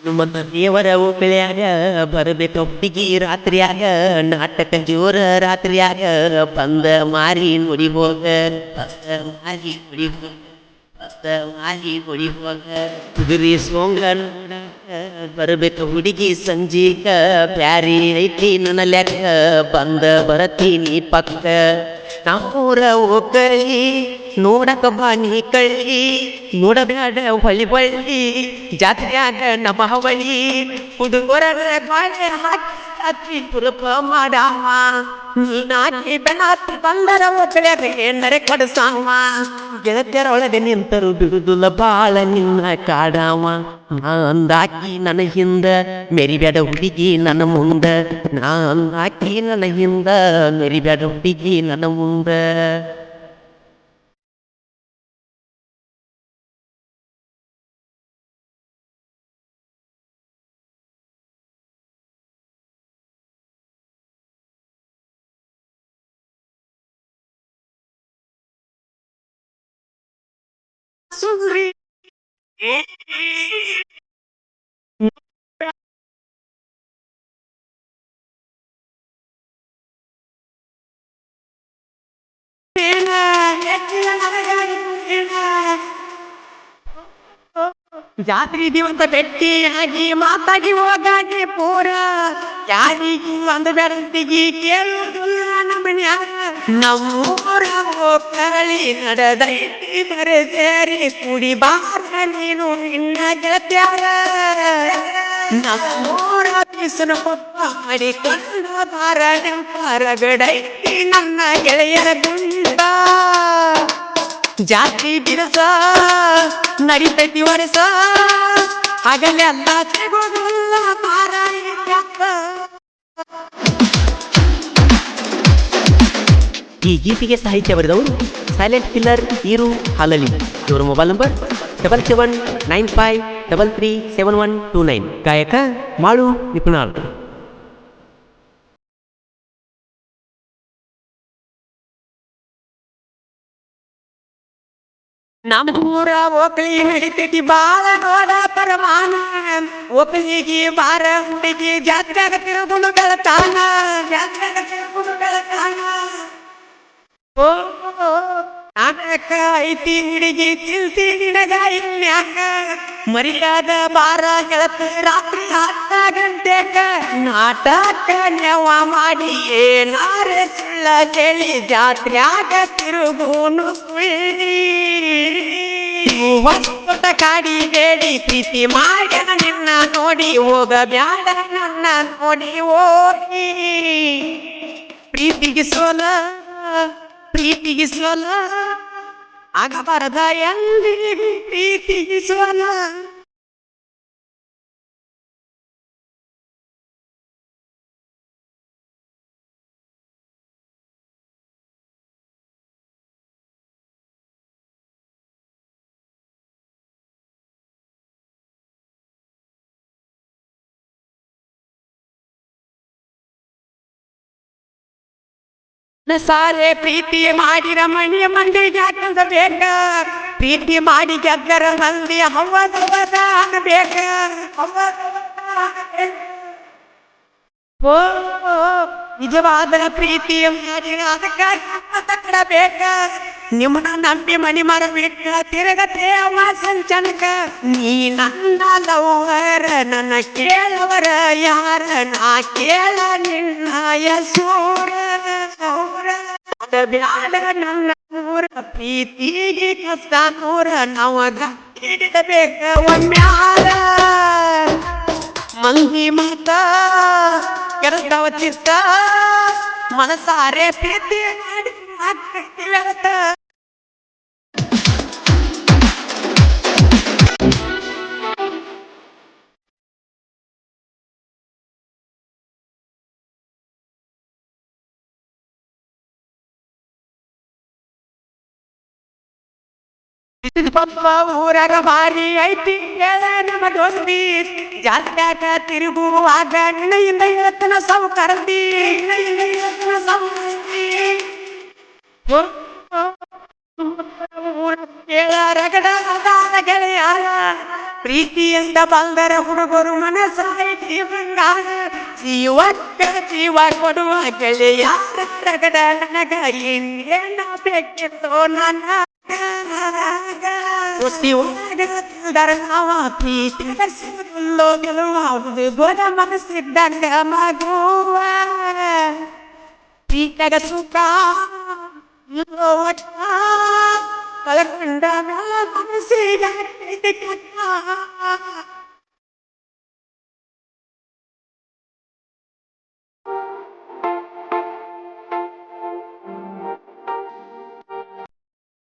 ನಮ್ಮ ದೇವರ ಓಕಳ್ಯಾಗ ಬರಬೇಕು ಹುಡುಗಿ ರಾತ್ರಿಯಾಗ ನಾಟಕ ಜೋರ ರಾತ್ರಿಯಾಗ ಬಂದ ಮಾರಿ ನುಡಿ ಹೋಗ ಬಂದ ಮಾರಿ ನುಡಿ ಹೋಗ ಬಂದ ಮಾರಿ ನುಡಿ ಹೋಗ ಕುದುರೆ ಸೋಂಗ ಬರಬೇಕು ಹುಡುಗಿ ಸಂಜೀಕ ಪ್ಯಾರಿ ಐತಿ ನನ್ನ ಲೆಕ್ಕ ಬಂದ ಬರತೀನಿ ಪಕ್ಕ ನಮ್ಮೂರ ಓಕಳಿ ನೋಡಕ ಬಾನಿ ಕಳ್ಳಿ ನೋಡಬ್ಯಾಡ ಹೊಳಿ ಬಳ್ಳಿ ಜಾತ್ರೆಯಾಗ ನಮ್ಮ ಹವಳಿ ಹುಡುಗರ ಬಾಳೆ ಹಾಕಿ ತುರುಪ ಮಾಡಾವ ನೀನಾಕಿ ಬೆಳಾತಿ ಬಂದರ ಓಕಳ್ಯಾಗ ಏನರೆ ಕಡಸಾವ ಗೆಳತಿಯರ ಒಳಗೆ ನಿಂತರು ಬಿಡುದಿಲ್ಲ ಬಾಳ ನಿನ್ನ ಕಾಡಾವ ನಾ ಅಂದಾಕಿ ನನ್ನ ಹಿಂದ ಮೆರಿಬ್ಯಾಡ ಹುಡುಗಿ ನನ್ನ ಮುಂದ ನಾ ಅಂದಾಕಿ ನನ್ನ ಹಿಂದ ಮೆರಿಬ್ಯಾಡ ಹುಡುಗಿ ನನ್ನ ಮುಂದ ಸುಂದ್ರಿ ಜಾತ್ರೆ ದಿವಸ ಭೇಟಿಯಾಗಿ ಮಾತಾಗಿ ಹೋಗಾಗೆ ಪೂರ ಯಾರಿಗೆ ಒಂದು ಬೆಳತಿಗಿ ಕೇಳುವುದಿಲ್ಲ ನಮ್ಮನ್ಯಾಗ ನಮ್ಮೂರ ಹೋಗಳಿ ನಡೆದೈತಿ ಬರೆ ಸೇರಿ ಕುಡಿ ಬಾರ ನೀನು ನಿನ್ನ ಗೆಳತ್ಯಾರ ನಮ್ಮೂರ ಬಿಸಿನ ಕೊಪ್ಪ ಮಾಡಿಕೊಂಡ ಬಾರ ನೆಂಪರಗಡೈತಿ ನನ್ನ ಗೆಳೆಯರ ಗುಂಡ ಜಾತಿ ಬಿರಸ ನಡಿತೈತಿ ವರ್ಷ ಹಗಲೆಲ್ಲ ಸಿಗೋದಿಲ್ಲ ಮಾರಾಯಕ್ಕ. ಈ ಗೀತೆಗೆ ಸಾಹಿತ್ಯ ಬರೆದವರು ಸೈಲೆಂಟ್ ಕಿಲ್ಲರ್ ಈರು ಹಾಲಳಿ. ಇವರ ಮೊಬೈಲ್ ನಂಬರ್ 7795337129. ಗಾಯಕ ಮಾಳು ನಿಪುಣಾಳ್. ನಮ್ಮೂರ ಒಕ್ಕಳಿ ಹಿಡಿತೈತಿ ಬಾಳ ನೋಡ ಪರಮಾನ ಒಕ್ಕಲಿಗೆ ಬಾರ ಹುಡುಗಿ ಜಾತ್ರೆಗ ತಿರುಗುನು ಬೆಳತಾನ ಜಾತ್ರೆಗ ತಿರುಗುನು ಬೆಳತಾನ ಓ ನಾಟಕ ಐತಿ ಹುಡುಗಿ ತಿಳ್ತಿ ನಿನಗ ಇನ್ಯಾಕ ಮರಿಯಾದ ಬಾರ ಗೆಳತ ರಾತ್ರಿ 10 ಗಂಟೆಕ ನಾಟಕ ನೆವ ಮಾಡಿ ಏನಾರ ಸುಳ್ಳ ಕೇಳಿ ಜಾತ್ರ್ಯಾಗ ತಿರುಗುನು ಸುಳ್ಳಿ ಹೊತ್ತ ಕಾಡಿ ಬೇಡಿ ಪ್ರೀತಿ ಮಾಡ್ಯಾನ ನಿನ್ನ ನೋಡಿ ಹೋಗಬ್ಯಾಡ ನನ್ನ ನೋಡಿ ಹೋಗಿ ಪ್ರೀತಿಗೆ ಸೋಲ ಪ್ರೀತಿಗೆ ಸೋಲ ಆಗಬಾರದ ಎಲ್ಲಿ ಪ್ರೀತಿಗೆ ಸೋಲ ಸಾರೆ ಪ್ರೀತಿ ಮಾಡಿರ ಮಣಿಯ ಮಂದಿಗೆ ಹಾಕಂದ ಬೇಕ ಪ್ರೀತಿ ಮಾಡಿ ಗೆದ್ದರ ಮಂದಿ ಹವ್ವದ ಬೇಕ ಓ ನಿಜವಾದ ಪ್ರೀತಿ ಮಾಡಿರ ಅದಕ್ಕ ಬೇಕ ನಿಮ್ಮನ್ನ ನಂಬಿ ಮಣಿ ಮರಬೇಕ ತಿರುಗತೆ ಅವ ಸಂಚನಕ ನೀ ನನ್ನ ಲವರ ನನ್ನ ಕೇಳವರ ಯಾರ ನಾ ಕೇಳ ನಿನ್ನ ಯಸೂರ ಬ್ಯಾಡ ನನ್ನ ಊರ ಪ್ರೀತಿಗೆ ಕಷ್ಟ ನೂರ ನಾವಾಗ ಹಿಡಿದಬೇಕ ಒಮ್ಮ್ಯಾರ ಮಂದಿ ಮಾತ ಕೆರದವ ಚಿತ್ತ ಮನಸಾರೆ ಪ್ರೀತಿ ಮಾಡಿ ಪಪ್ಪ ಊರಾಗ ಭಾರಿ ಐತಿ ಹೇಳ ನಮ್ಮ ದೋಸ್ತಿ ಜಾತ್ಯಾಗ ತಿರುಗುವಾಗ ನಿನ್ನೆಯಿಂದ ಹೇಳ್ತನ ಸಾವು ಕರದಿ ರಗಡ ಗೆಳೆಯಾರ ಪ್ರೀತಿಯಿಂದ ಬಂದರ ಹುಡುಗರು ಮನಸ್ಸಾಯಿತಿ ಬಂಗಾರ ಜೀವಕ್ಕ ಜೀವ ಕೊಡುವ ಗೆಳೆಯಾರ ರಗಡ ನನಗ ಏನ ಬೇಕಿತ್ತೋ ನನ್ನ ನಾವ ಪ್ರೀತಿ ಗೆಲುವುದು ಗೋದ ಮನಸ್ಸಿದ್ದಂಗ ಮಗುವ ಪ್ರೀತಗ ಸುಖ ಕಳಕೊಂಡ ಮನಸ್ಸಿಗೆ